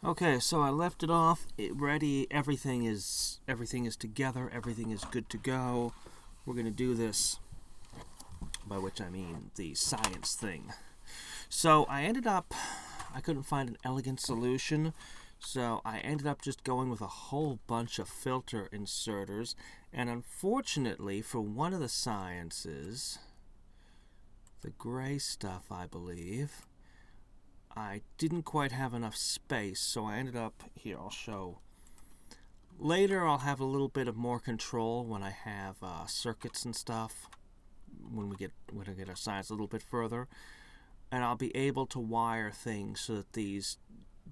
Okay, so I left it off, ready, everything is together, everything is good to go. We're going to do this, by which I mean the science thing. So I couldn't find an elegant solution, so I ended up just going with a whole bunch of filter inserters, and unfortunately for one of the sciences, the gray stuff I believe, I didn't quite have enough space, so I ended up, here I'll show. Later I'll have a little bit of more control when I have circuits and stuff, when I get our science a little bit further, and I'll be able to wire things so that these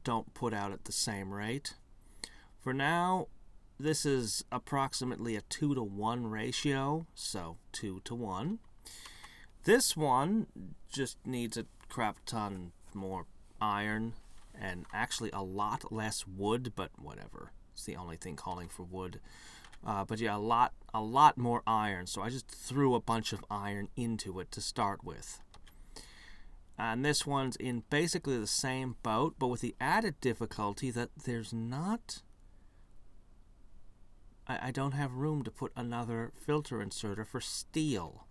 don't put out at the same rate. For now, this is approximately a 2-to-1 ratio, so 2 to 1. This one just needs a crap ton more iron and actually a lot less wood, but whatever. It's the only thing calling for wood. But yeah, a lot more iron. So I just threw a bunch of iron into it to start with. And this one's in basically the same boat, but with the added difficulty that there's not... I don't have room to put another filter inserter for steel.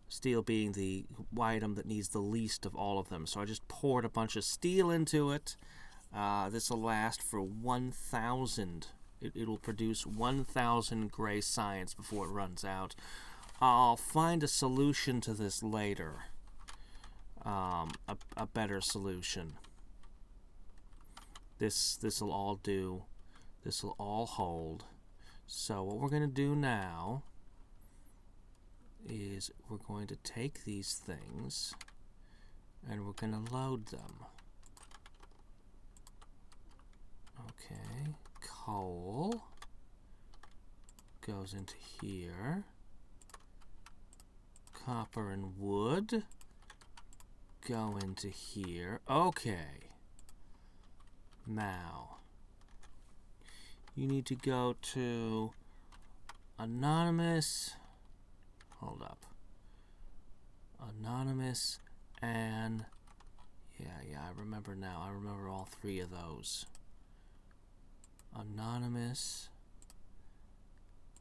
Steel being the item that needs the least of all of them. So I just poured a bunch of steel into it. This will last for 1,000. It will produce 1,000 gray science before it runs out. I'll find a solution to this later. A better solution. This will all do. This will all hold. So what we're going to do now is we're going to take these things and we're going to load them. Okay, coal goes into here. Copper and wood go into here. Okay. Now, you need to go to Anonymous. Hold up. Anonymous and... Yeah, I remember now. I remember all three of those. Anonymous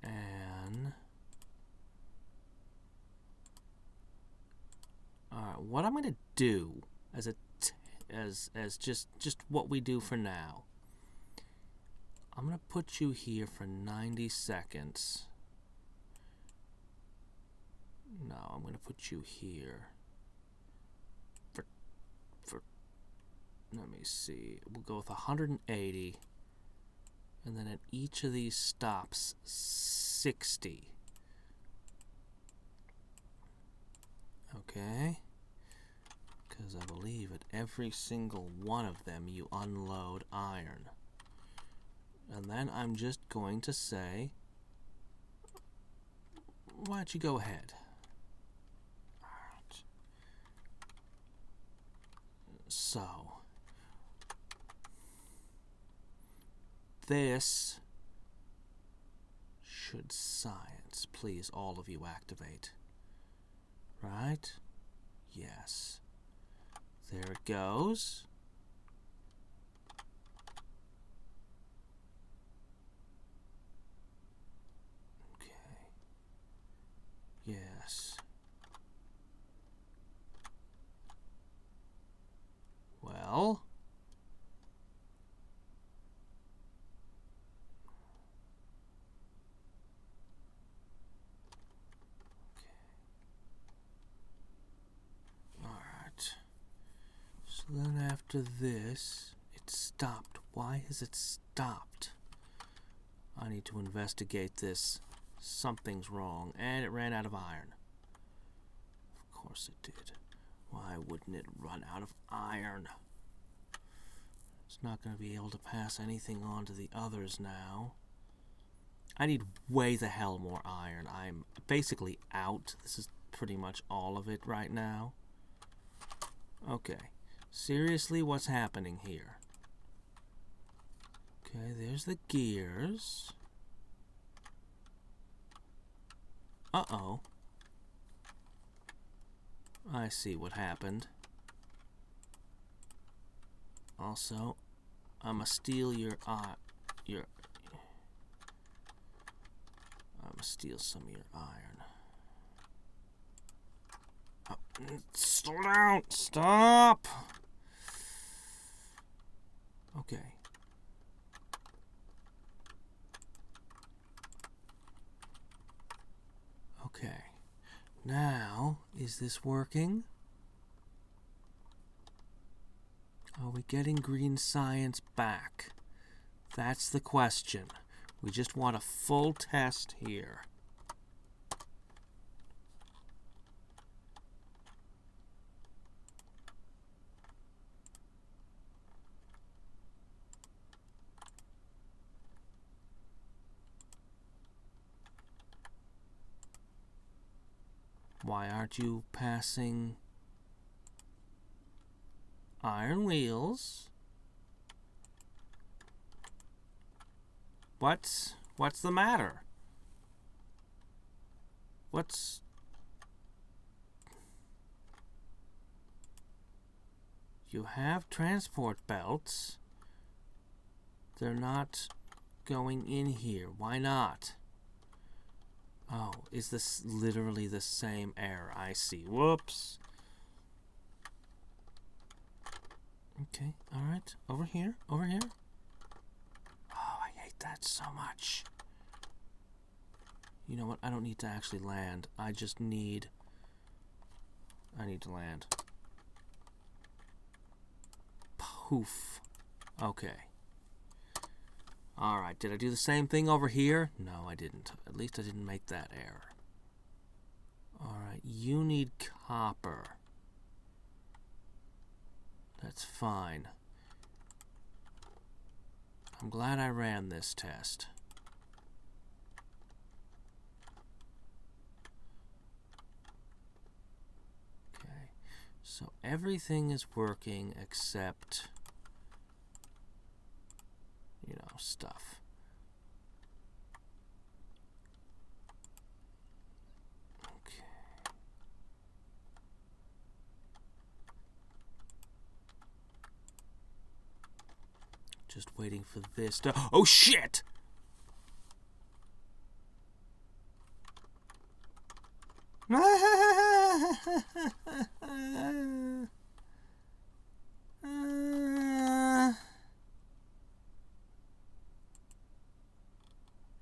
and... Alright, what I'm going to do as just what we do for now. I'm going to put you here for 90 seconds. No, I'm going to put you here for let me see. We'll go with 180. And then at each of these stops, 60. Okay? Because I believe at every single one of them you unload iron. And then I'm just going to say, why don't you go ahead? Alright. So, this should science. Please, all of you activate. Right? Yes. There it goes. Okay. Yes. Well... So then after this, it stopped. Why has it stopped? I need to investigate this. Something's wrong. And it ran out of iron. Of course it did. Why wouldn't it run out of iron? It's not going to be able to pass anything on to the others now. I need way the hell more iron. I'm basically out. This is pretty much all of it right now. Okay. Seriously, what's happening here? Okay, there's the gears. Uh-oh. I see what happened. Also, I'ma steal your your. I'ma steal some of your iron. Oh, slow down! Stop! Okay. Okay. Now, is this working? Are we getting green science back? That's the question. We just want a full test here. Why aren't you passing iron wheels? What's the matter? You have transport belts. They're not going in here. Why not? Oh, is this literally the same error? I see. Whoops. Okay, alright. Over here. Oh, I hate that so much. You know what? I don't need to actually land. I need to land. Poof. Okay. Alright, did I do the same thing over here? No, I didn't. At least I didn't make that error. Alright, you need copper. That's fine. I'm glad I ran this test. Okay, so everything is working except, you know, stuff. Okay. Just waiting for this to... Oh, shit!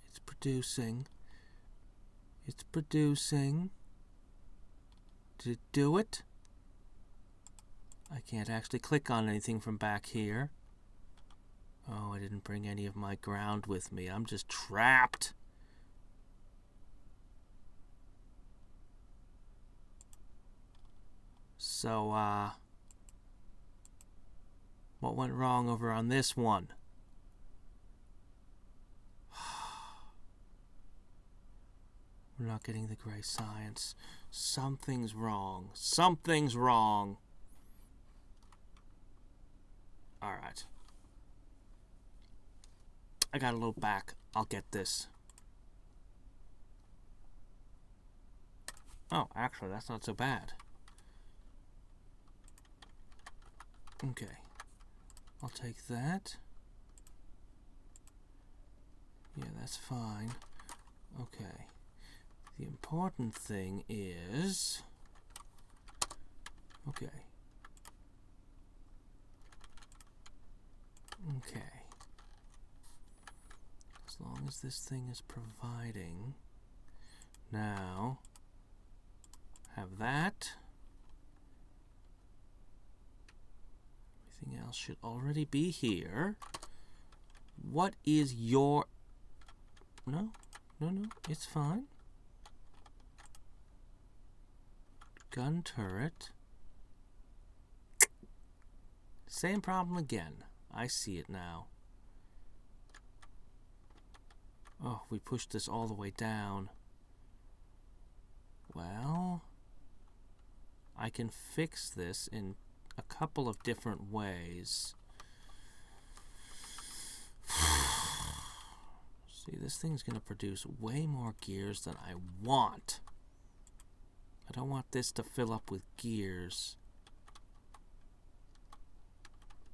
It's producing. It's producing. Did it do it? I can't actually click on anything from back here. Oh, I didn't bring any of my ground with me. I'm just trapped. So, what went wrong over on this one? We're not getting the gray science. Something's wrong. Something's wrong. Alright. I got a little back. I'll get this. Oh, actually, that's not so bad. Okay. I'll take that. Yeah, that's fine. Okay. The important thing is... Okay. Okay. As long as this thing is providing... Now... Have that. Everything else should already be here. What is your... No, it's fine. Gun turret. Same problem again. I see it now. Oh, we pushed this all the way down. Well, I can fix this in a couple of different ways. See, this thing's going to produce way more gears than I want. I don't want this to fill up with gears.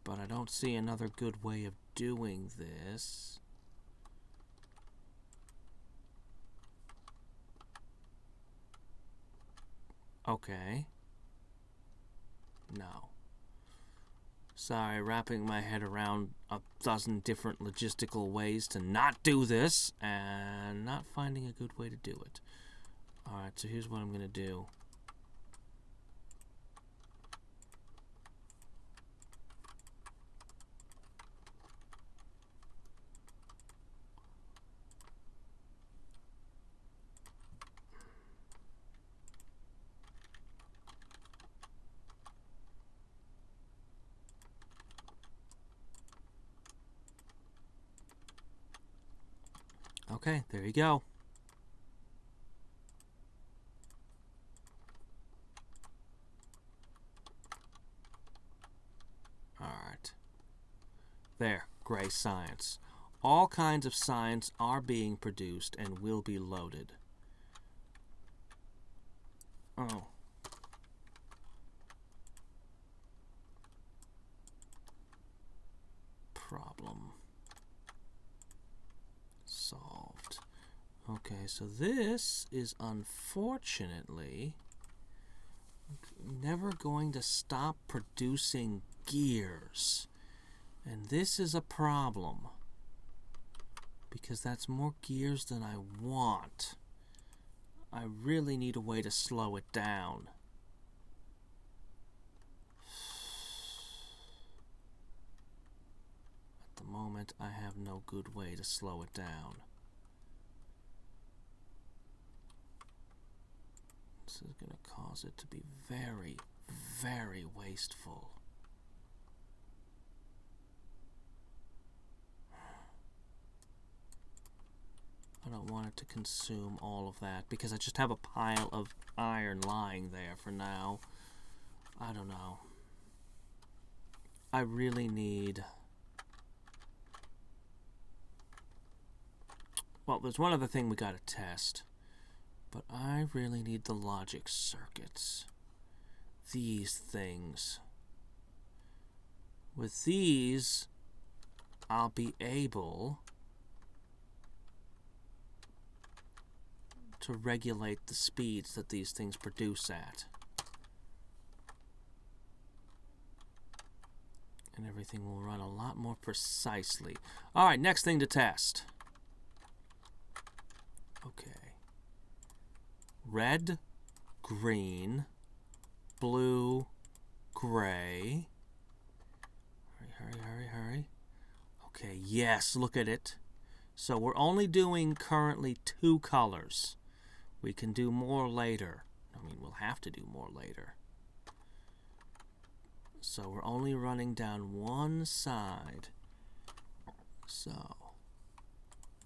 but I don't see another good way of doing this. Okay. No. Sorry, wrapping my head around a dozen different logistical ways to not do this, and not finding a good way to do it. Alright, so here's what I'm going to do. Okay, there you go. Alright. There, gray science. All kinds of science are being produced and will be loaded. Oh. Problem solved. Okay, so this is unfortunately never going to stop producing gears. And this is a problem, because that's more gears than I want. I really need a way to slow it down. At the moment, I have no good way to slow it down. This is going to cause it to be very, very wasteful. I don't want it to consume all of that because I just have a pile of iron lying there for now. I don't know. I really need... Well, there's one other thing we gotta test. But I really need the logic circuits. These things. With these, I'll be able to regulate the speeds that these things produce at. And everything will run a lot more precisely. Alright, next thing to test. Okay. Red, green, blue, gray. Hurry, hurry, hurry. Okay, yes, look at it. So we're only doing currently 2 colors. We can do more later. I mean, we'll have to do more later. So we're only running down one side. So,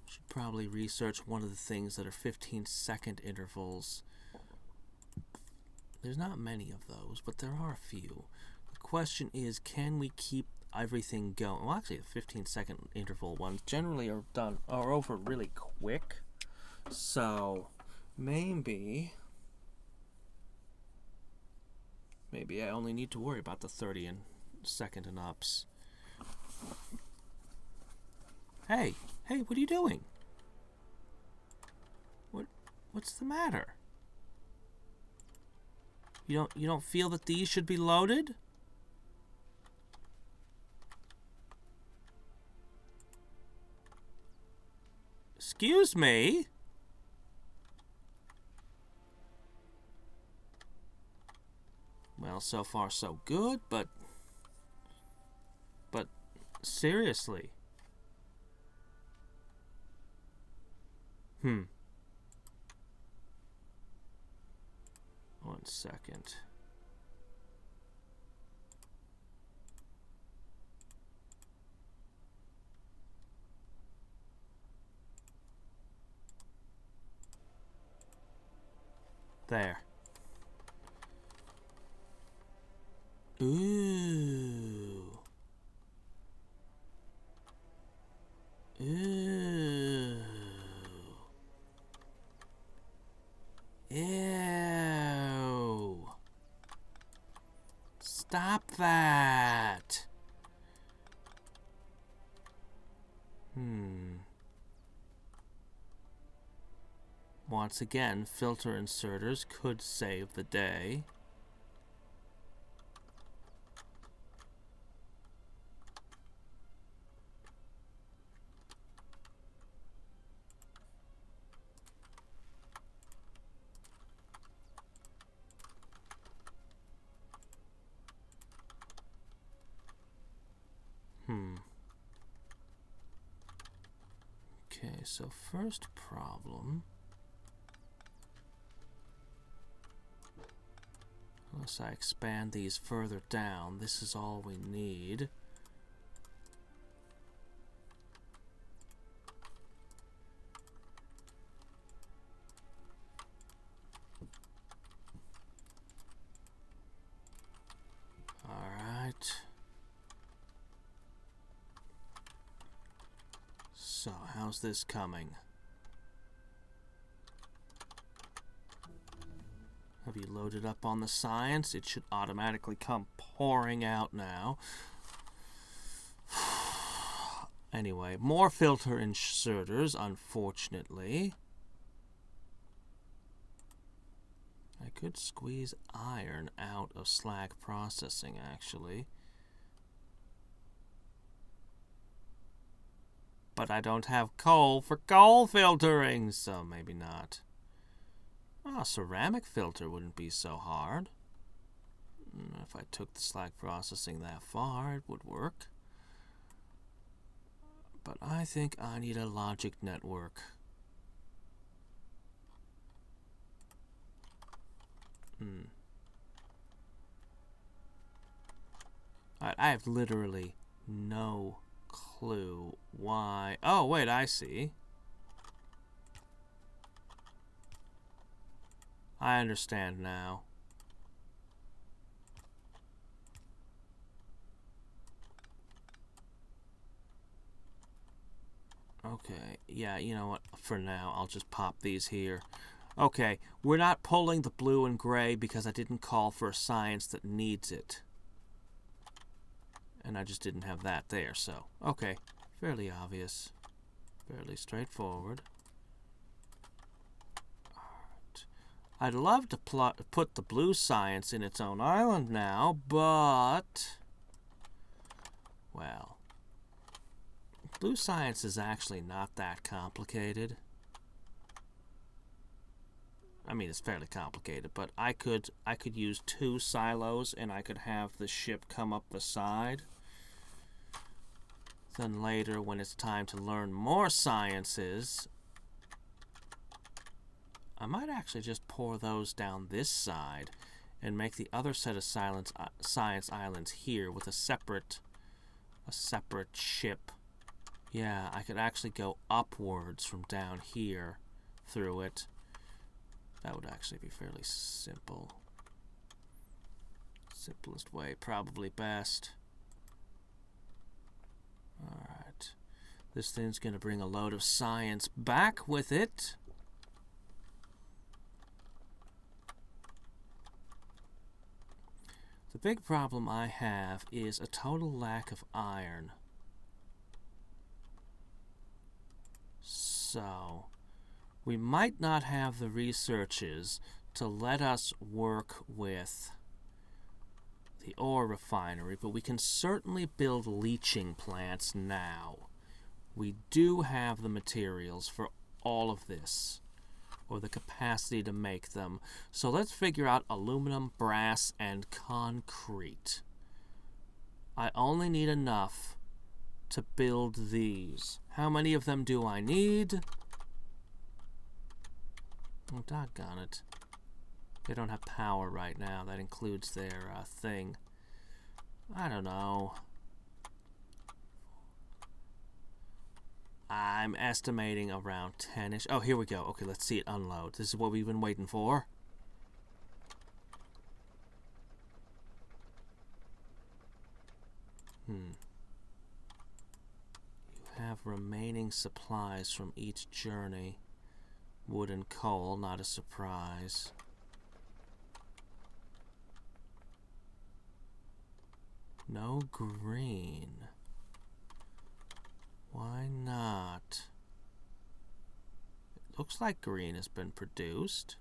should probably research one of the things that are 15-second intervals. There's not many of those, but there are a few. The question is, can we keep everything going? Well, actually, the 15-second interval ones generally are over really quick. So, maybe I only need to worry about the 30-second and ups. Hey, what are you doing? What's the matter? You don't feel that these should be loaded? Excuse me? Well, so far so good, but seriously. One second. There. Ooh. Ooh. Ew. Stop that. once again, filter inserters could save the day. Okay, so first problem. Unless I expand these further down, this is all we need. Alright. So, how's this coming? Have you loaded up on the science? It should automatically come pouring out now. Anyway, more filter inserters, unfortunately. I could squeeze iron out of slag processing, actually. But I don't have coal for coal filtering, so maybe not. Oh, a ceramic filter wouldn't be so hard. If I took the slag processing that far, it would work. But I think I need a logic network. Alright, I have literally no clue why. Oh, wait, I see. I understand now. Okay, yeah, you know what? For now, I'll just pop these here. Okay, we're not pulling the blue and gray because I didn't call for a science that needs it. And I just didn't have that there, so... Okay, fairly obvious. Fairly straightforward. Alright. I'd love to put the blue science in its own island now, but... Well... Blue science is actually not that complicated. I mean, it's fairly complicated, but I could use 2 silos and I could have the ship come up the side. Then later, when it's time to learn more sciences, I might actually just pour those down this side and make the other set of science islands here with a separate ship. Yeah, I could actually go upwards from down here through it. That would actually be fairly simple. Simplest way, probably best. Alright. This thing's going to bring a load of science back with it. The big problem I have is a total lack of iron. So, we might not have the researches to let us work with the ore refinery, but we can certainly build leaching plants now. We do have the materials for all of this, or the capacity to make them. So let's figure out aluminum, brass, and concrete. I only need enough to build these. How many of them do I need? Oh, doggone it. They don't have power right now. That includes their thing. I don't know. I'm estimating around 10-ish. Oh, here we go. Okay, let's see it unload. This is what we've been waiting for. You have remaining supplies from each journey. Wood and coal, not a surprise. No green. Why not? It looks like green has been produced.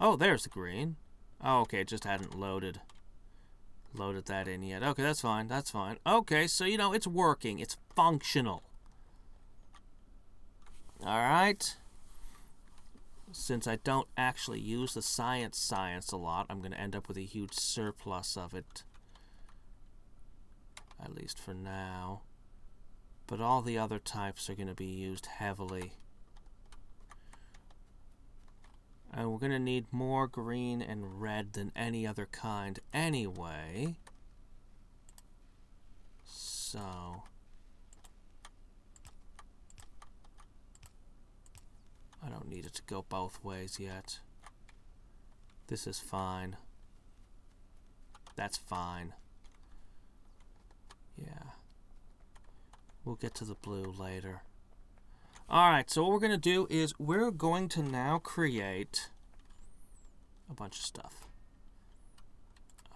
Oh, there's the green. Oh, okay, it just hadn't loaded that in yet. Okay, that's fine, that's fine. Okay, so, you know, it's working. It's functional. Alright. Since I don't actually use the science a lot, I'm going to end up with a huge surplus of it. At least for now. But all the other types are going to be used heavily. And we're going to need more green and red than any other kind anyway. So I don't need it to go both ways yet. This is fine. That's fine. Yeah. We'll get to the blue later. Alright, so what we're going to do is we're going to now create a bunch of stuff.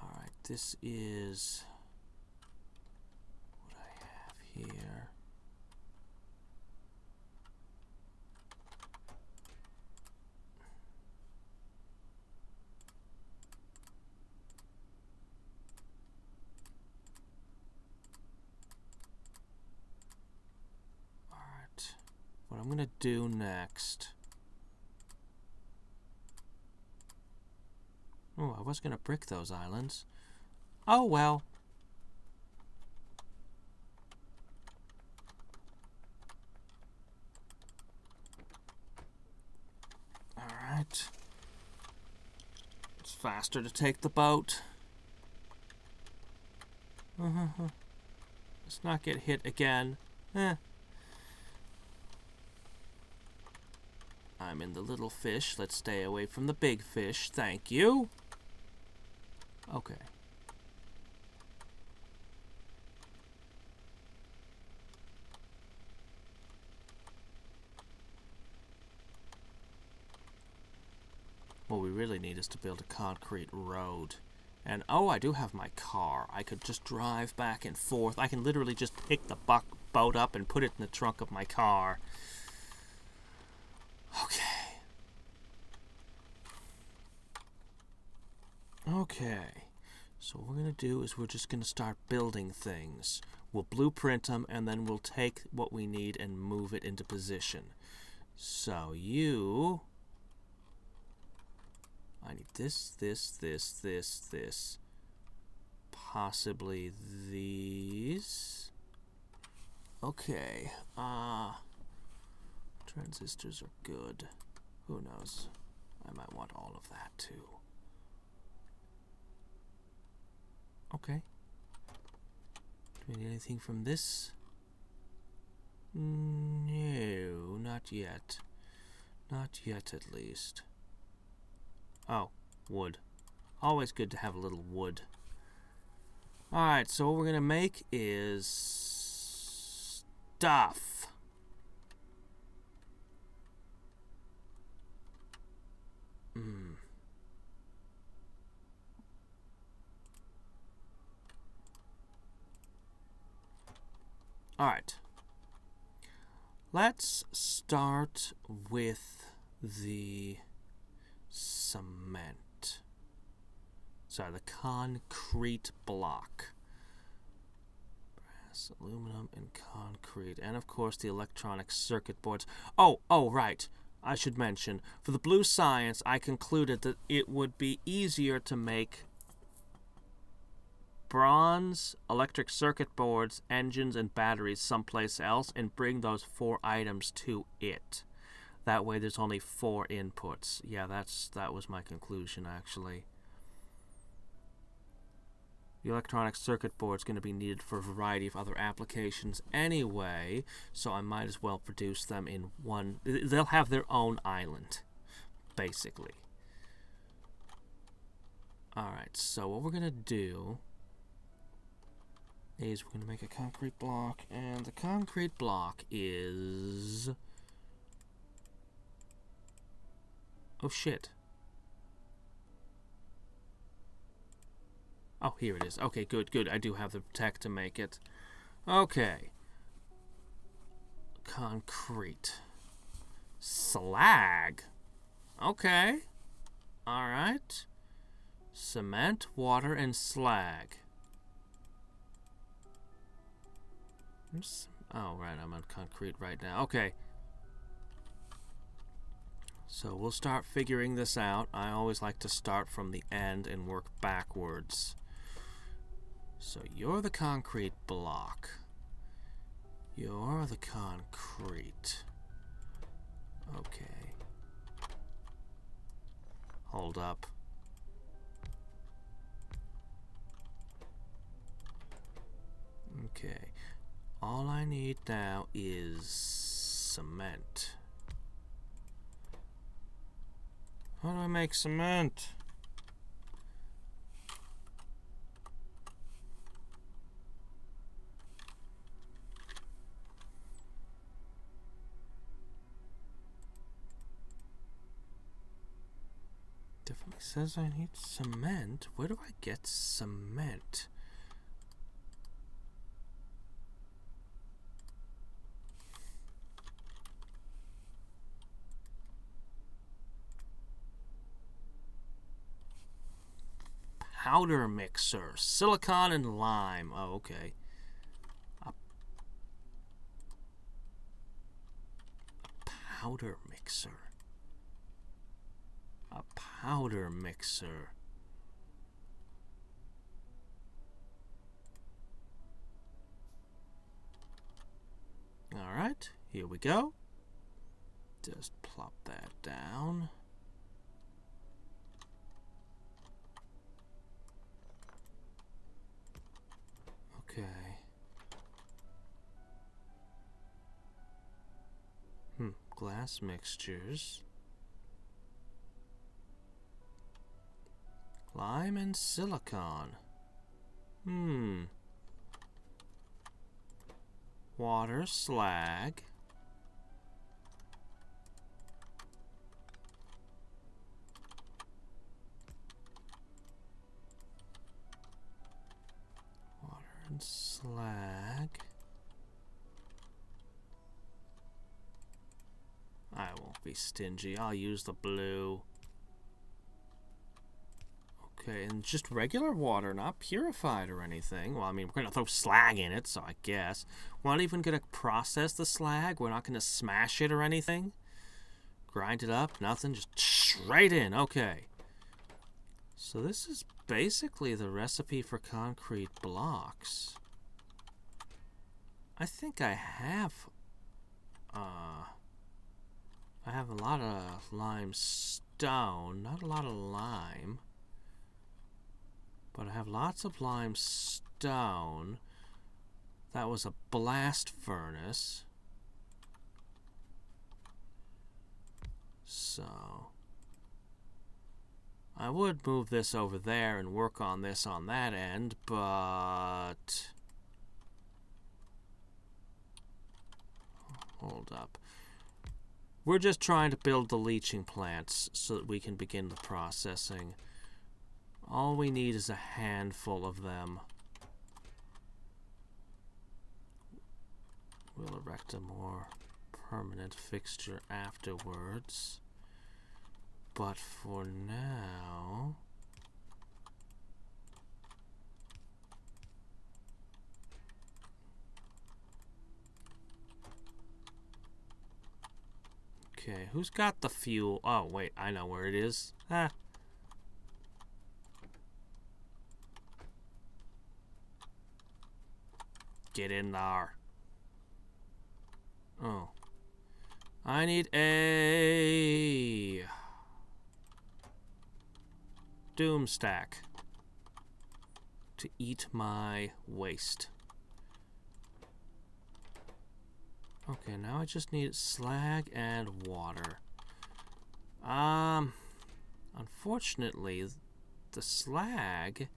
Alright, this is what I have here. What I'm going to do next... Oh, I was going to brick those islands. Oh, well. Alright. It's faster to take the boat. Let's not get hit again. I'm in the little fish. Let's stay away from the big fish. Thank you. Okay. What we really need is to build a concrete road. And, oh, I do have my car. I could just drive back and forth. I can literally just pick the boat up and put it in the trunk of my car. Okay, so what we're going to do is we're just going to start building things. We'll blueprint them, and then we'll take what we need and move it into position. So you... I need this. Possibly these. Okay, transistors are good. Who knows? I might want all of that too. Okay. Do we need anything from this? No, not yet. Not yet, at least. Oh, wood. Always good to have a little wood. Alright, so what we're going to make is... stuff. Alright. Let's start with the cement. Sorry, the concrete block. Brass, aluminum, and concrete. And of course the electronic circuit boards. Oh, right. I should mention, for the blue science, I concluded that it would be easier to make bronze, electric circuit boards, engines, and batteries someplace else and bring those 4 items to it. That way there's only 4 inputs. Yeah, that was my conclusion, actually. The electronic circuit board is going to be needed for a variety of other applications anyway, so I might as well produce them in one. They'll have their own island, basically. Alright, so what we're going to do is we're going to make a concrete block, and the concrete block is... oh, shit. Oh, here it is. Okay, good, good. I do have the tech to make it. Okay. Concrete. Slag. Okay. Alright. Cement, water, and slag. Oh, right, I'm on concrete right now. Okay. So we'll start figuring this out. I always like to start from the end and work backwards. So you're the concrete block. You're the concrete. Okay. Hold up. Okay. All I need now is cement. How do I make cement? Definitely says I need cement. Where do I get cement? Powder mixer. Silicon and lime. Oh, okay. A powder mixer. A powder mixer. Alright, here we go. Just plop that down. Okay. Glass mixtures. Lime and silicon. Water, slag. Water and slag. I won't be stingy. I'll use the blue. Okay, and just regular water, not purified or anything. Well, I mean, we're going to throw slag in it, so I guess. We're not even going to process the slag. We're not going to smash it or anything. Grind it up, nothing, just straight in. Okay. So this is basically the recipe for concrete blocks. I think I have a lot of limestone, not a lot of lime. But I have lots of limestone. That was a blast furnace. So I would move this over there and work on this on that end, but hold up. We're just trying to build the leaching plants so that we can begin the processing. All we need is a handful of them. We'll erect a more permanent fixture afterwards. But for now... Okay, who's got the fuel? Oh, wait, I know where it is. Ah. Get in there. Oh. I need a doom stack to eat my waste. Okay, now I just need slag and water. Unfortunately, the slag...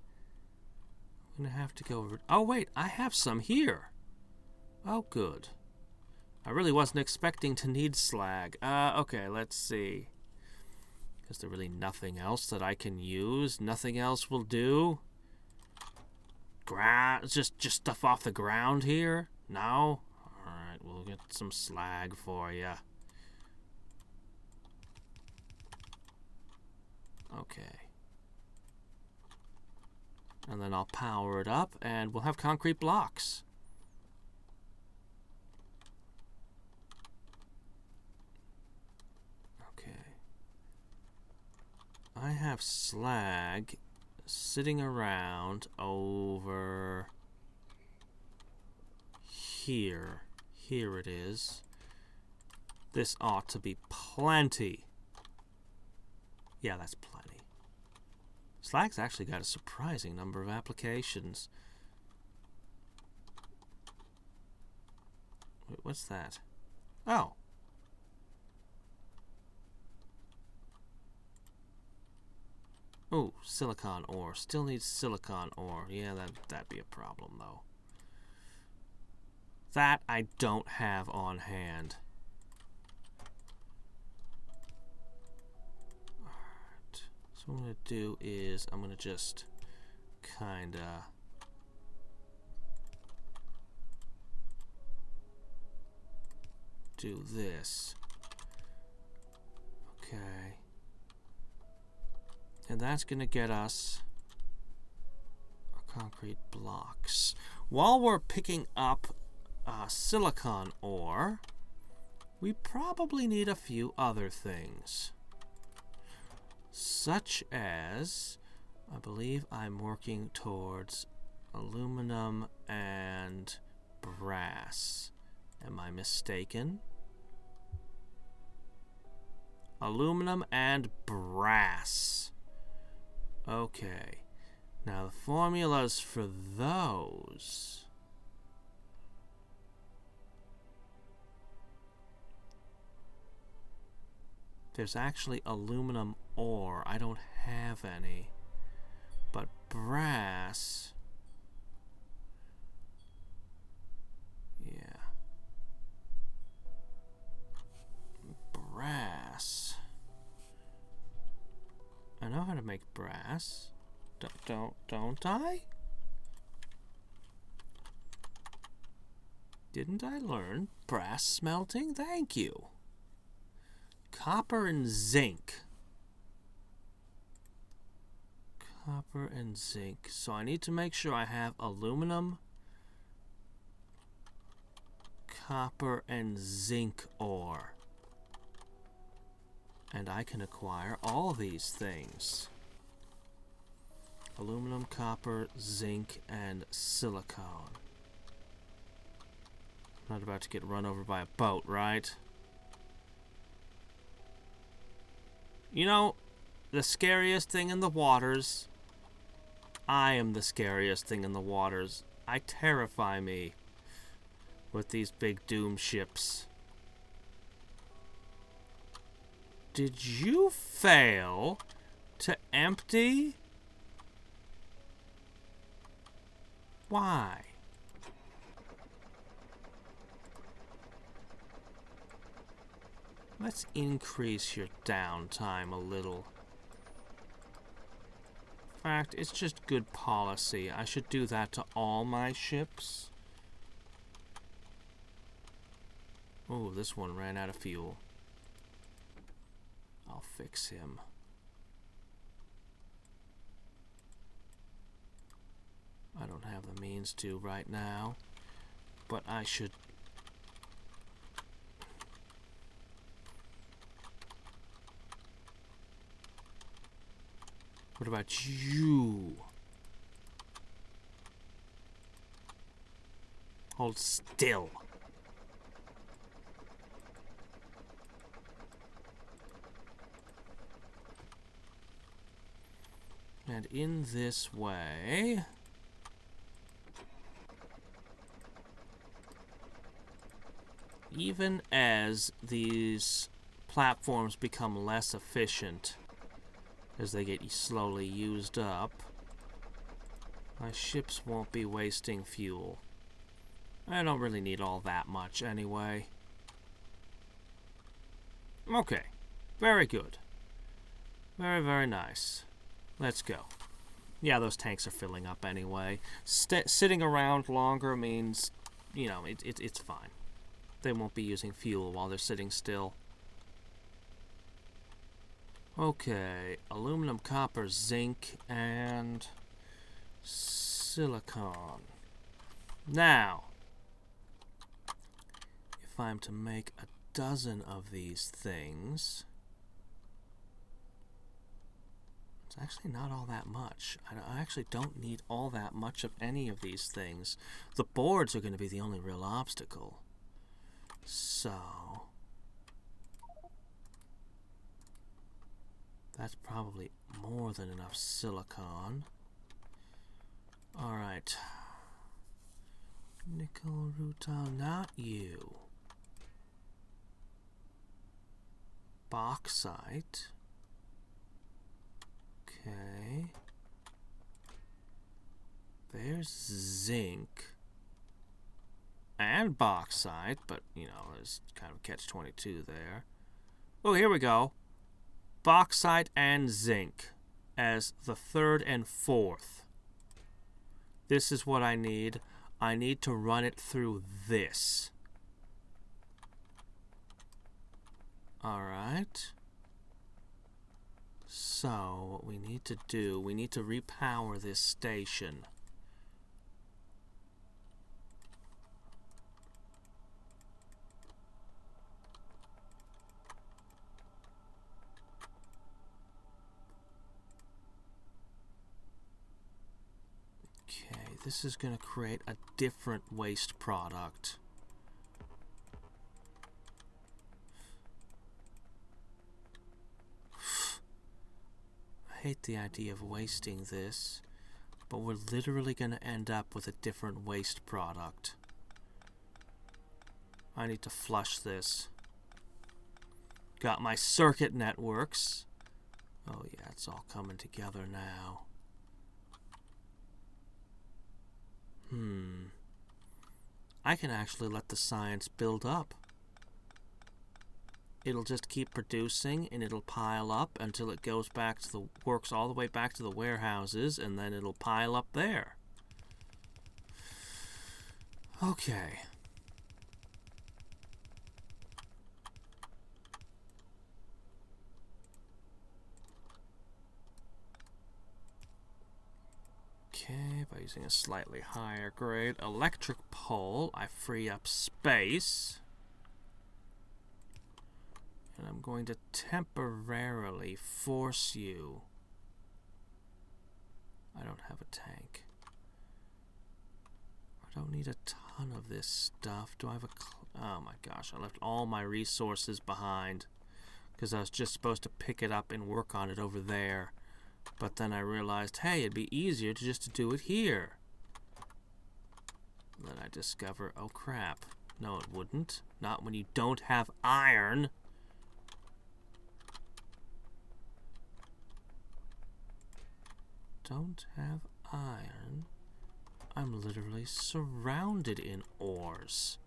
I'm gonna have to go over... Oh, wait, I have some here. Oh, good. I really wasn't expecting to need slag. Okay, let's see. Is there really nothing else that I can use? Nothing else will do? just stuff off the ground here? No? Alright, we'll get some slag for you. Okay. And then I'll power it up, and we'll have concrete blocks. Okay. I have slag sitting around over here. Here it is. This ought to be plenty. Yeah, that's plenty. Slag's actually got a surprising number of applications. Wait, what's that? Oh. Oh, silicon ore. Still needs silicon ore. Yeah, that'd be a problem, though. That I don't have on hand. Alright. So what I'm going to do is I'm going to just kind of do this. Okay. And that's going to get us our concrete blocks. While we're picking up silicon ore, we probably need a few other things. Such as, I believe I'm working towards aluminum and brass. Am I mistaken? Aluminum and brass. Okay. Now the formulas for those. There's actually aluminum ore. I don't have any. But brass. Yeah. Brass. I know how to make brass. Don't I? Didn't I learn brass smelting? Thank you. Copper and zinc. Copper and zinc. So I need to make sure I have aluminum, copper, and zinc ore. And I can acquire all these things. Aluminum, copper, zinc, and silicone. I'm not about to get run over by a boat, right? You know, the scariest thing in the waters, I am the scariest thing in the waters. I terrify me with these big doom ships. Did you fail to empty? Why? Let's increase your downtime a little. In fact, it's just good policy. I should do that to all my ships. Oh, this one ran out of fuel. I'll fix him. I don't have the means to right now, but I should. What about you? Hold still. And in this way, even as these platforms become less efficient, as they get slowly used up, my ships won't be wasting fuel. I don't really need all that much anyway. Okay, very good. Very, very nice. Let's go. Yeah, those tanks are filling up anyway. Sitting around longer means, you know, it's fine. They won't be using fuel while they're sitting still. Okay, aluminum, copper, zinc, and silicon. Now, if I'm to make a dozen of these things, it's actually not all that much. I actually don't need all that much of any of these things. The boards are going to be the only real obstacle. So, that's probably more than enough silicon. Alright. Nickel, rutile, not you. Bauxite. Okay. There's zinc. And bauxite, but, you know, there's kind of catch-22 there. Oh, here we go. Bauxite and zinc as the third and fourth. This is what I need. I need to run it through this. Alright. So, what we need to do, we need to repower this station. Okay, this is going to create a different waste product. I hate the idea of wasting this, but we're literally going to end up with a different waste product. I need to flush this. Got my circuit networks. Oh yeah, it's all coming together now. I can actually let the science build up. It'll just keep producing, and it'll pile up until it goes back to the works all the way back to the warehouses, and then it'll pile up there. Okay. Okay, by using a slightly higher grade electric pole, I free up space. And I'm going to temporarily force you. I don't have a tank. I don't need a ton of this stuff. Do I have a... Oh my gosh, I left all my resources behind. Because I was just supposed to pick it up and work on it over there. But then I realized, hey, it'd be easier to just do it here. Then I discover, oh crap. No, it wouldn't. Not when you don't have iron. Don't have iron. I'm literally surrounded in ores.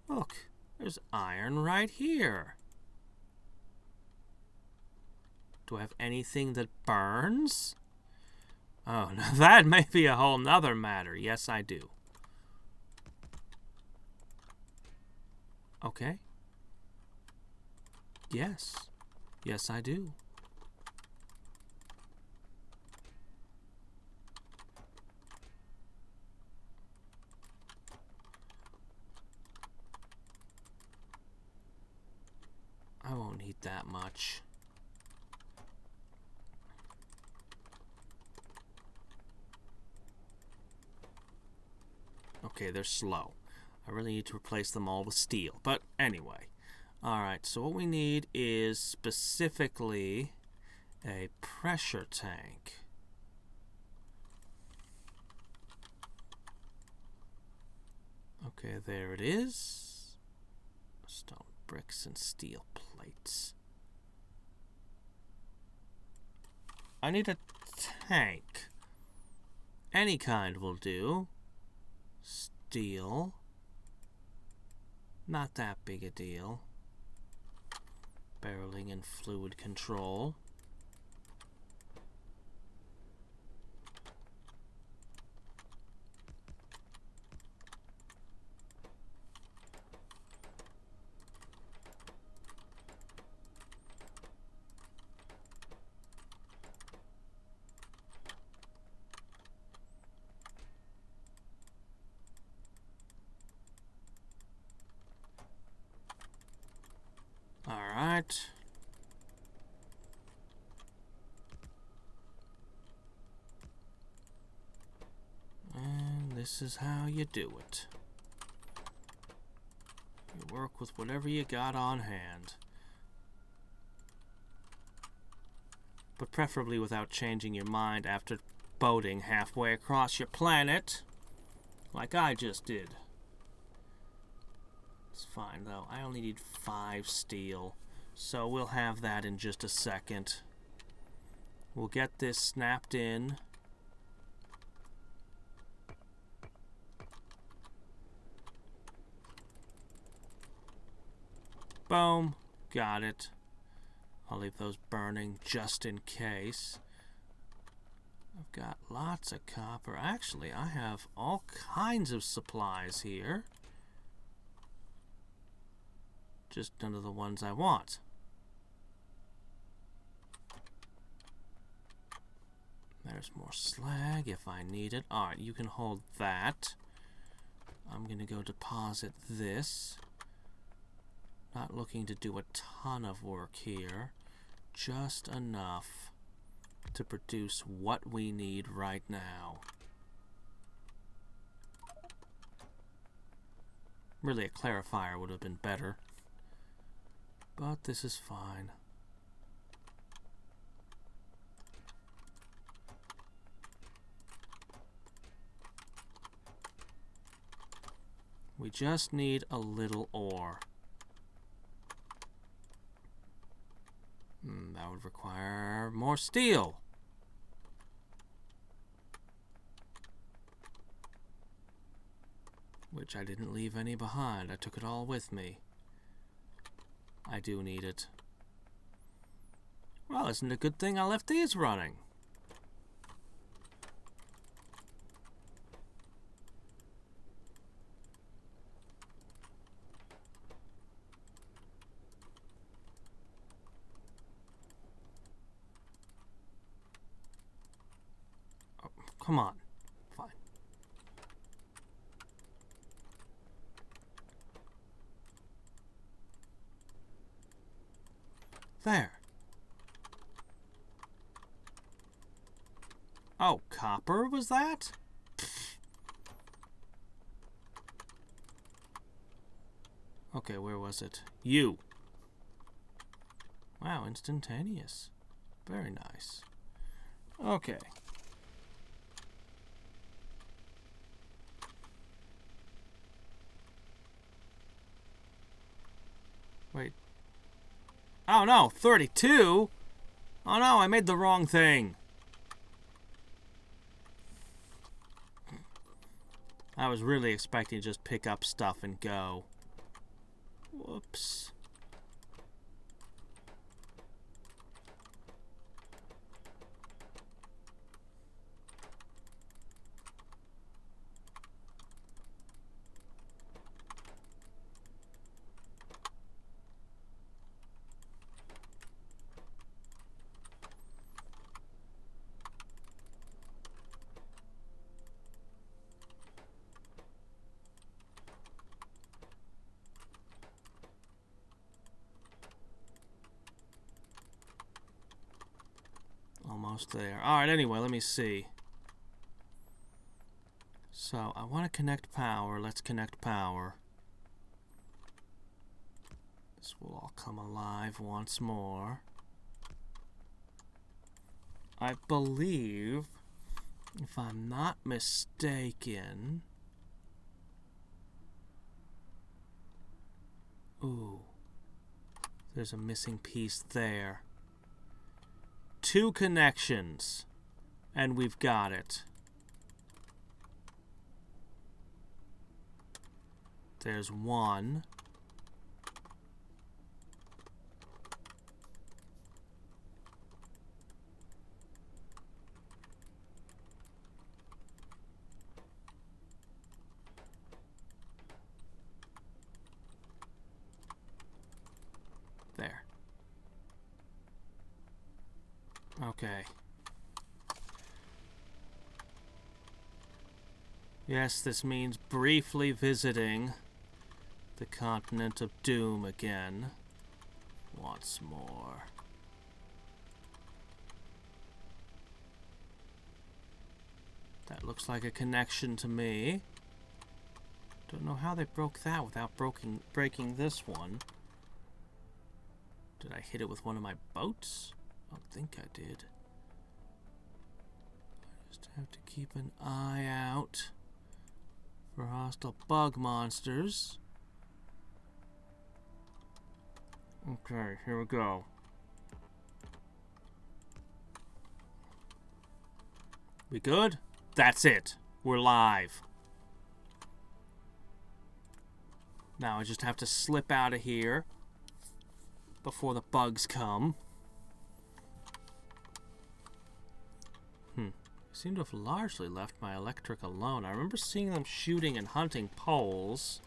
Look, there's iron right here. Do I have anything that burns? Oh, now that may be a whole nother matter. Yes, I do. Okay. Yes. Yes, I do. I won't need that much. Okay, they're slow. I really need to replace them all with steel. But anyway. Alright, so what we need is specifically a pressure tank. Okay, there it is. Stone bricks and steel plates. I need a tank. Any kind will do. Steel. Not that big a deal. Barreling and fluid control. This is how you do it. You work with whatever you got on hand. But preferably without changing your mind after boating halfway across your planet, like I just did. It's fine, though. I only need 5 steel, so we'll have that in just a second. We'll get this snapped in. Boom. Got it. I'll leave those burning just in case. I've got lots of copper. Actually, I have all kinds of supplies here. Just none of the ones I want. There's more slag if I need it. Alright, you can hold that. I'm going to go deposit this. Not looking to do a ton of work here. Just enough to produce what we need right now. Really, a clarifier would have been better. But this is fine. We just need a little ore. That would require more steel. Which I didn't leave any behind. I took it all with me. I do need it. Well, isn't it a good thing I left these running? Oh, come on. Fine. There. Oh, copper was that? Okay, where was it? You. Wow, instantaneous. Very nice. Okay. Wait. Oh no, 32? Oh no, I made the wrong thing. I was really expecting to just pick up stuff and go. Whoops. Almost there. Alright, anyway, let me see. So, I want to connect power. Let's connect power. This will all come alive once more. I believe, if I'm not mistaken... Ooh. There's a missing piece there. 2 connections, and we've got it. There's 1. There. Okay. Yes, this means briefly visiting the continent of Doom again. Once more. That looks like a connection to me. Don't know how they broke that without breaking this one. Did I hit it with one of my boats? I don't think I did. I just have to keep an eye out for hostile bug monsters. Okay, here we go. We good? That's it. We're live. Now I just have to slip out of here before the bugs come. I seem to have largely left my electric alone. I remember seeing them shooting and hunting poles.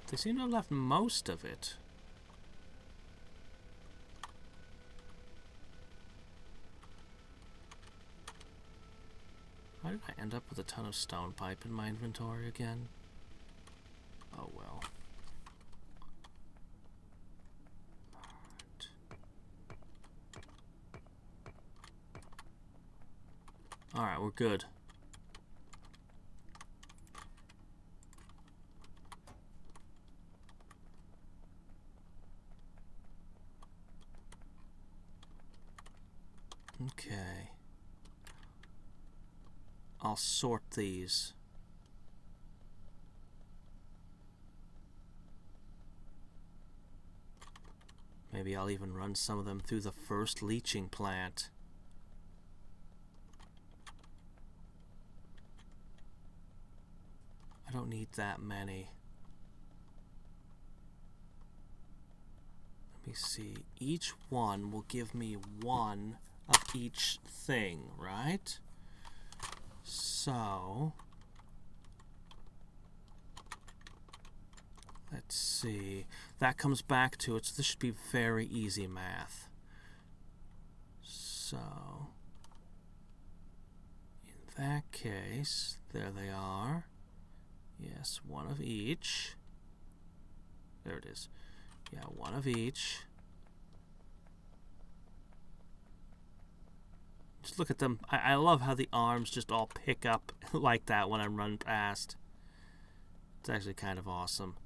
They seem to have left most of it. How did I end up with a ton of stone pipe in my inventory again? Oh well. Alright, we're good. Okay. I'll sort these. Maybe I'll even run some of them through the first leaching plant. I don't need that many. Let me see. Each one will give me one of each thing, right? So, let's see. That comes back to it, so this should be very easy math. So, in that case, there they are. Yes, one of each. There it is. Yeah, one of each. Just look at them. I love how the arms just all pick up like that when I run past. It's actually kind of awesome.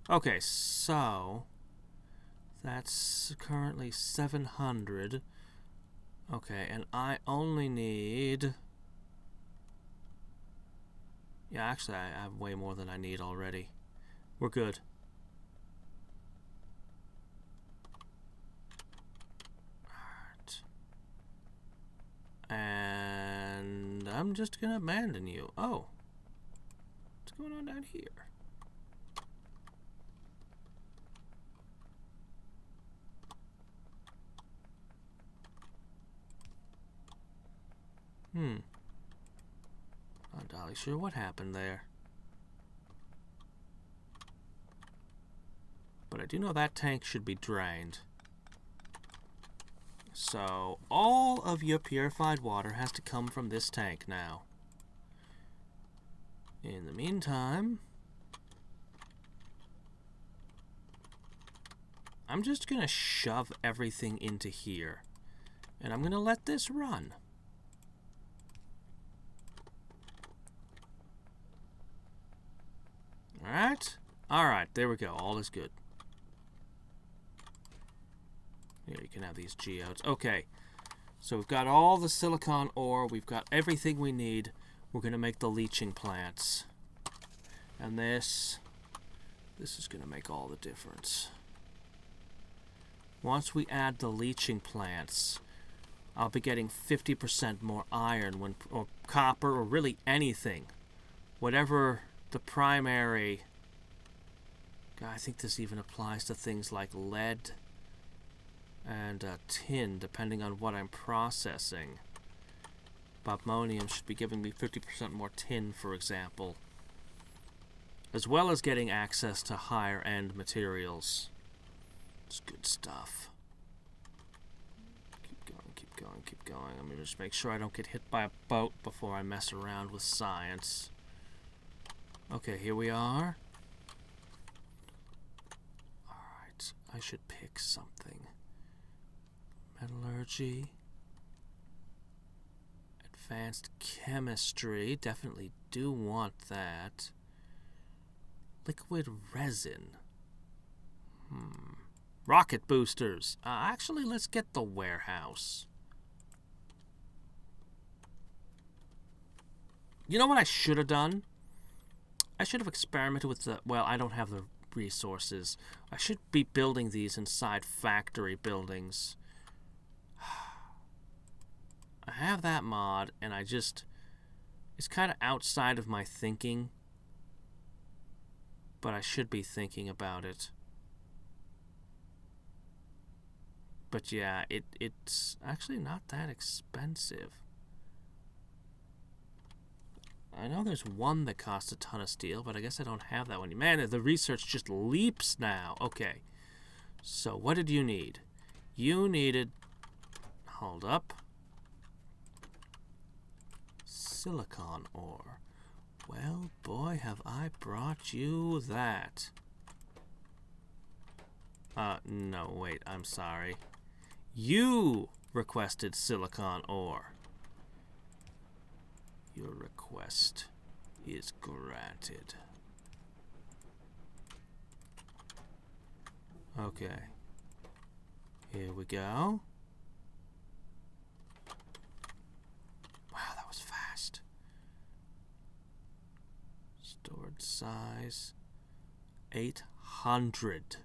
Okay, so that's currently 700. Okay, and I only need... Yeah, actually, I have way more than I need already. We're good. Alright. And I'm just gonna abandon you. Oh. What's going on down here? Not entirely sure what happened there. But I do know that tank should be drained. So, all of your purified water has to come from this tank now. In the meantime, I'm just gonna shove everything into here. And I'm gonna let this run. Alright? Alright, there we go. All is good. Here, you can have these geodes. Okay. So we've got all the silicon ore. We've got everything we need. We're going to make the leaching plants. And this is going to make all the difference. Once we add the leaching plants, I'll be getting 50% more iron or copper, or really anything. Whatever the primary... God, I think this even applies to things like lead and tin, depending on what I'm processing. Bobmonium should be giving me 50% more tin, for example, as well as getting access to higher-end materials. It's good stuff. Keep going, keep going, keep going. I'm going to just make sure I don't get hit by a boat before I mess around with science. Okay, here we are. Alright, I should pick something. Metallurgy. Advanced chemistry. Definitely do want that. Liquid resin. Rocket boosters. Actually, let's get the warehouse. You know what I should have done? I should have experimented with the... Well, I don't have the resources. I should be building these inside factory buildings. I have that mod, and I just... It's kind of outside of my thinking. But I should be thinking about it. But yeah, it's actually not that expensive. I know there's one that costs a ton of steel, but I guess I don't have that one. Man, the research just leaps now. Okay. So what did you need? You needed... Hold up. Silicon ore. Well, boy, have I brought you that. No, wait, I'm sorry. You requested silicon ore. Your request is granted. Okay. Here we go. Wow, that was fast. Stored size 800.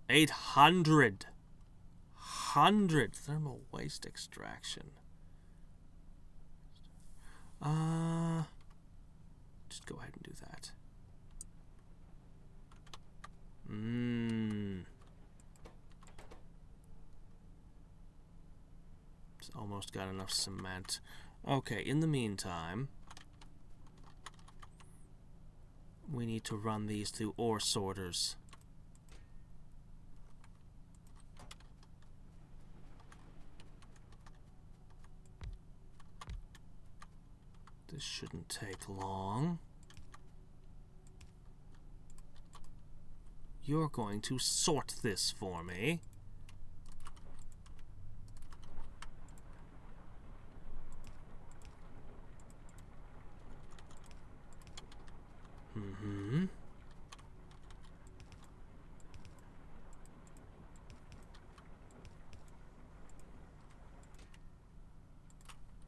800 thermal waste extraction. Just go ahead and do that. It's almost got enough cement. Okay, in the meantime, we need to run these through ore sorters. This shouldn't take long. You're going to sort this for me.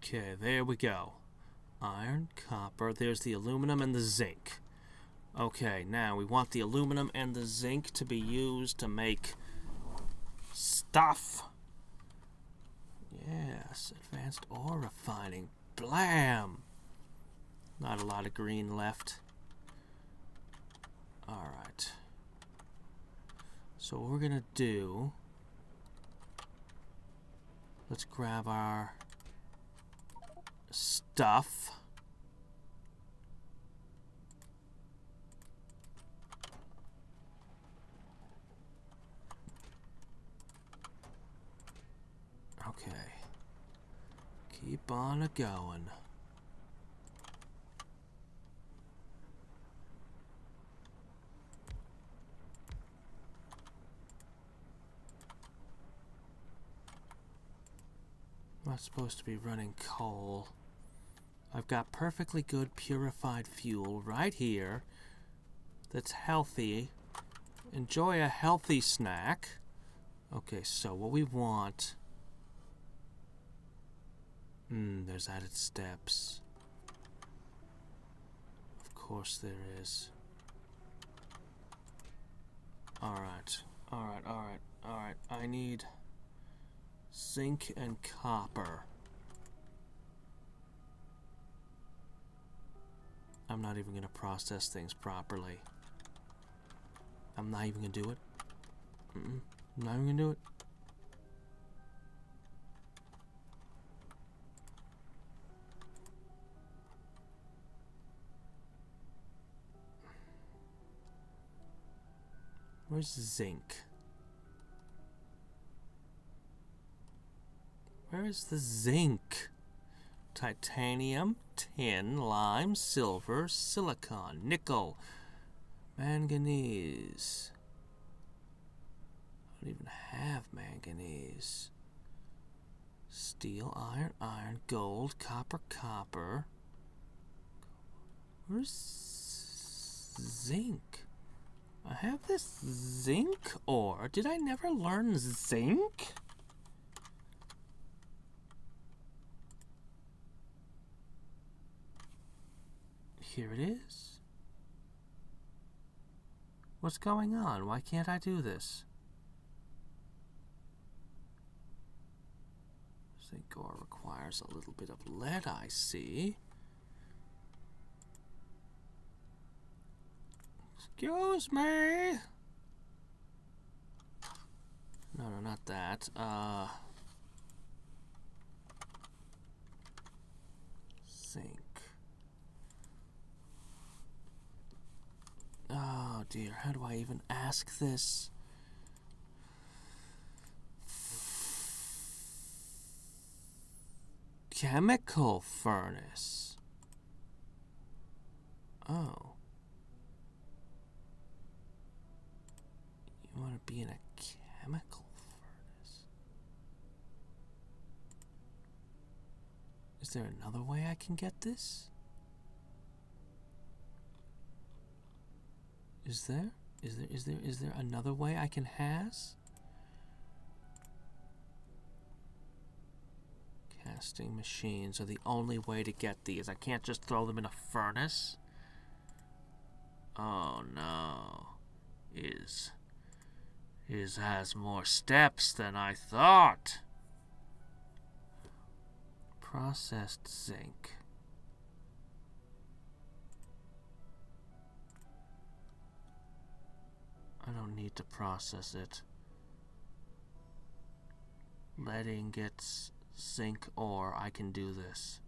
Okay, there we go. Iron, copper, there's the aluminum and the zinc. Okay, now we want the aluminum and the zinc to be used to make stuff. Yes, advanced ore refining. Blam! Not a lot of green left. Alright. So what we're gonna do... Let's grab our stuff. Okay. Keep on a-going. I'm not supposed to be running coal. I've got perfectly good purified fuel right here that's healthy. Enjoy a healthy snack. Okay, so what we want... there's added steps. Of course there is. Alright. I need zinc and copper. I'm not even going to process things properly. I'm not even going to do it. I'm not even going to do it. Where's zinc? Where is the zinc? Titanium, tin, lime, silver, silicon, nickel, manganese. I don't even have manganese. Steel, iron, iron, gold, copper, copper. Where's zinc? I have this zinc ore. Did I never learn zinc? Here it is. What's going on? Why can't I do this? Zinc ore requires a little bit of lead, I see. Excuse me. No, not that. Zinc. Oh dear, how do I even ask this? Chemical furnace. Oh. You want to be in a chemical furnace? Is there another way I can get this? Is there? Is there another way I can has? Casting machines are the only way to get these. I can't just throw them in a furnace. Oh no. Is has more steps than I thought. Processed zinc. I don't need to process it. Lead ingots, zinc ore, I can do this.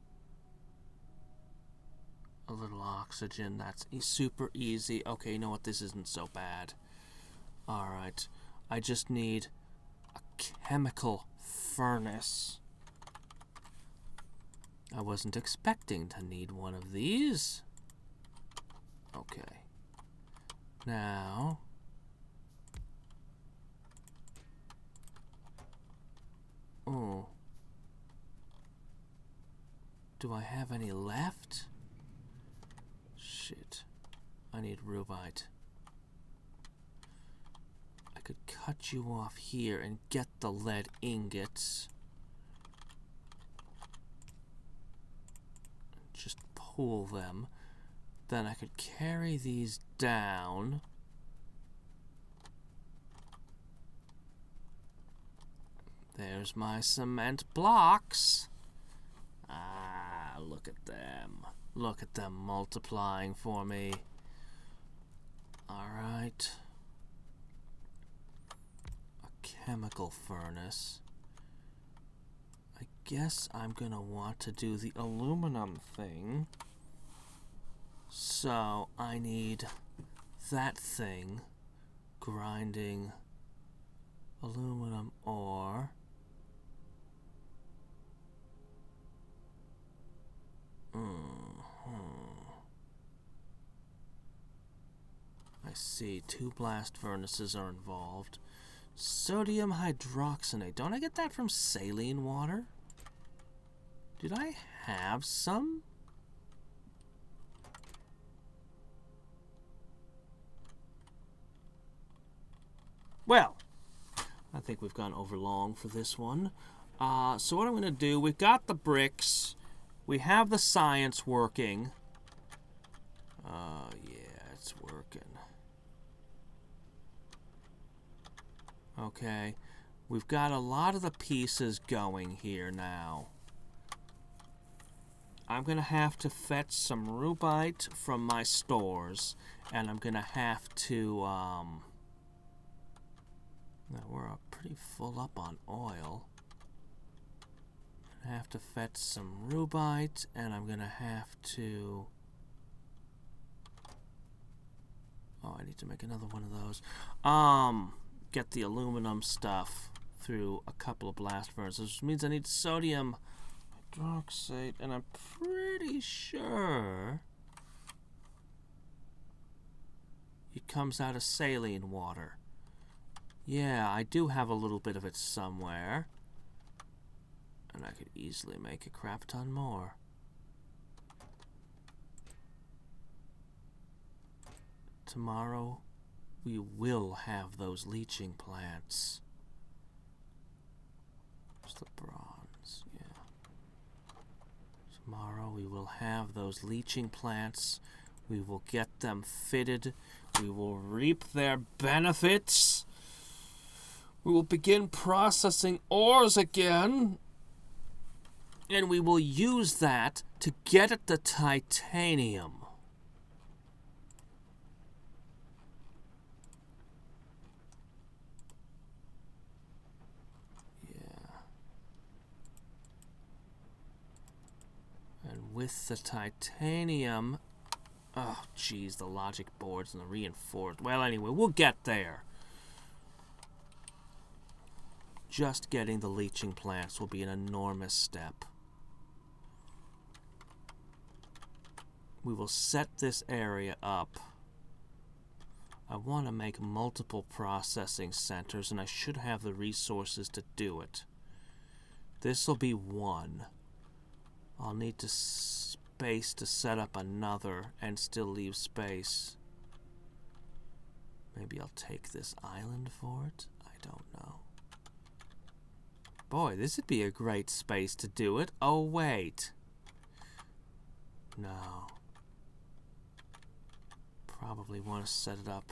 A little oxygen, that's super easy. Okay, you know what, this isn't so bad. Alright, I just need a chemical furnace. I wasn't expecting to need one of these. Okay. Now... oh. Do I have any left? Shit. I need rubite. I could cut you off here and get the lead ingots. Just pull them. Then I could carry these down. There's my cement blocks. Ah, look at them. Look at them multiplying for me. Alright. A chemical furnace. I guess I'm gonna want to do the aluminum thing. So I need that thing. Grinding aluminum ore. I see, 2 blast furnaces are involved. Sodium hydroxinate. Don't I get that from saline water? Did I have some? Well, I think we've gone over long for this one. So what I'm going to do, we've got the bricks. We have the science working. Yeah, it's working. Okay. We've got a lot of the pieces going here now. I'm going to have to fetch some rubite from my stores. And I'm going to have to, we're pretty full up on oil. I have to fetch some rubite, and I'm gonna have to... oh, I need to make another one of those. Get the aluminum stuff through a couple of blast furnaces, which means I need sodium hydroxide, and I'm pretty sure it comes out of saline water. Yeah, I do have a little bit of it somewhere. And I could easily make a crap ton more. Tomorrow, we will have those leaching plants. Where's the bronze? Yeah. Tomorrow, we will have those leaching plants. We will get them fitted. We will reap their benefits. We will begin processing ores again. And we will use that to get at the titanium. Yeah. And with the titanium... Oh, geez, the logic boards and the reinforced... Well, anyway, we'll get there. Just getting the leaching plants will be an enormous step. We will set this area up. I want to make multiple processing centers, and I should have the resources to do it. This will be one. I'll need to space to set up another and still leave space. Maybe I'll take this island for it? I don't know. Boy, this would be a great space to do it. Oh, wait. No. Probably want to set it up.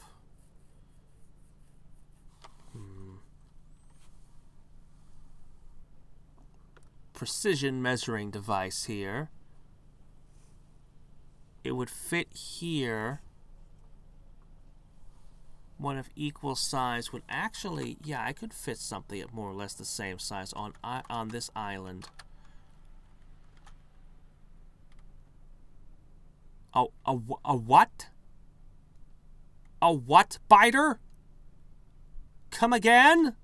Precision measuring device here. It would fit here. One of equal size would actually, yeah, I could fit something at more or less the same size on this island. Oh, a what? A what biter? Come again?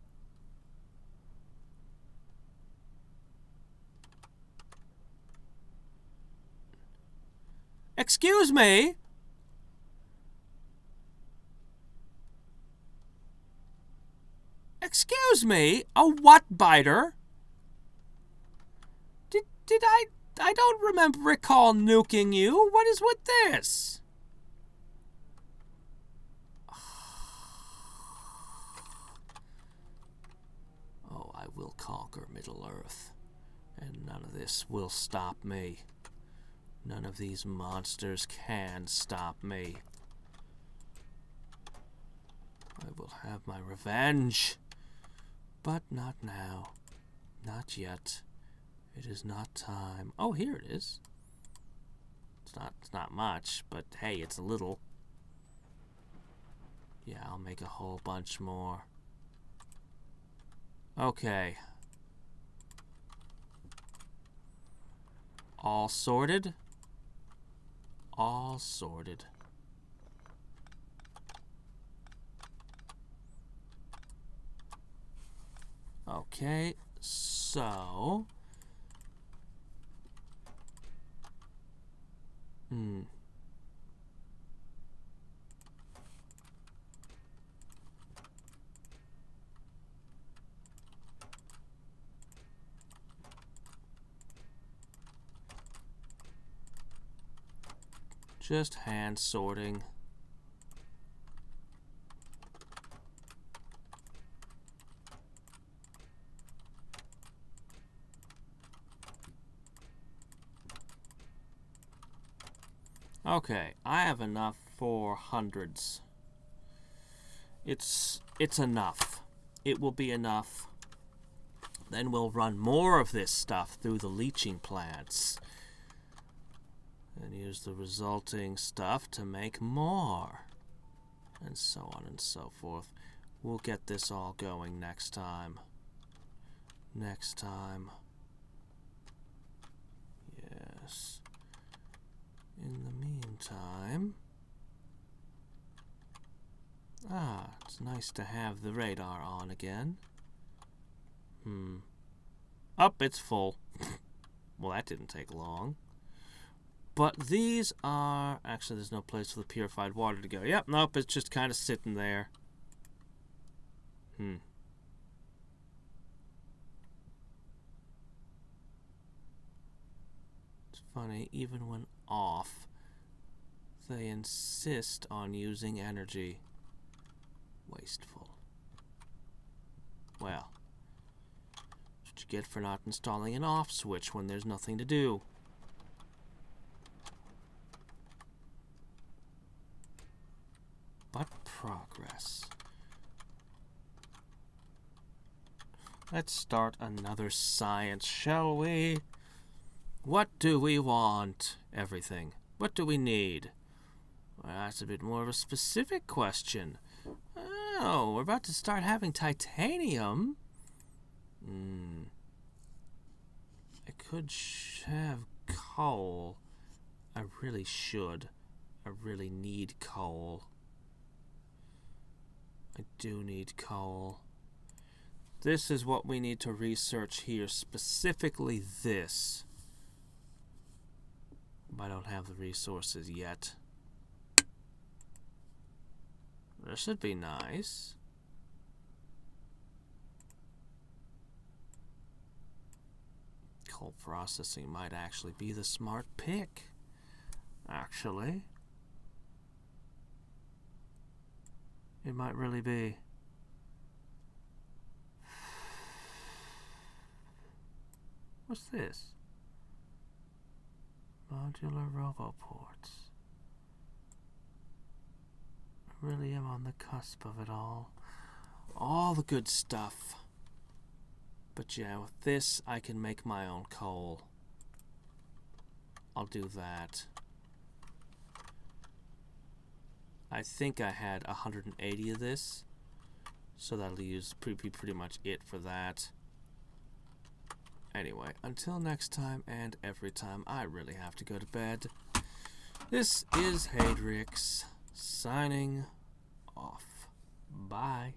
Excuse me? Excuse me? A what biter? Did I don't recall nuking you. What is with this? Oh, I will conquer Middle-earth, and none of this will stop me. None of these monsters can stop me. I will have my revenge, but not now. Not yet. It is not time. Oh, here it is. It's not much, but hey, it's a little. Yeah, I'll make a whole bunch more. Okay. All sorted? All sorted. Okay, so... Just hand sorting. Okay, I have enough for hundreds. It's enough. It will be enough. Then we'll run more of this stuff through the leaching plants. And use the resulting stuff to make more. And so on and so forth. We'll get this all going next time. Next time. Yes. In the meantime... it's nice to have the radar on again. Up, it's full. Well, that didn't take long. But these are... Actually, there's no place for the purified water to go. Yep, nope, it's just kind of sitting there. funny, even when off, they insist on using energy. Wasteful. Well, that's what you get for not installing an off switch when there's nothing to do. But progress. Let's start another science, shall we? What do we want? Everything. What do we need? Well, that's a bit more of a specific question. Oh, we're about to start having titanium. I could have coal. I really should. I really need coal. I do need coal. This is what we need to research here, specifically this. I don't have the resources yet. This would be nice. Coal processing might actually be the smart pick. Actually. It might really be. What's this? Modular roboports. I really am on the cusp of it all. All the good stuff. But yeah, with this, I can make my own coal. I'll do that. I think I had 180 of this. So that'll use pretty much it for that. Anyway, until next time and every time, I really have to go to bed. This is Hadriex, signing off. Bye.